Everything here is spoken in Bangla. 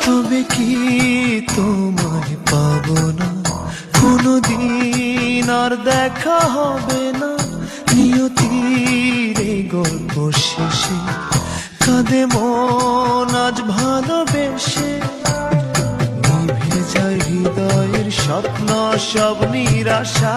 তবে কি তোমায় পাবো না, কোনদিন আর দেখা হবে না। নিয়তির এই গল্প শেষে কাঁদে মন আজ ভালোবেসে। নিভে যায় হৃদয়ের স্বপ্ন সব নিরাশা।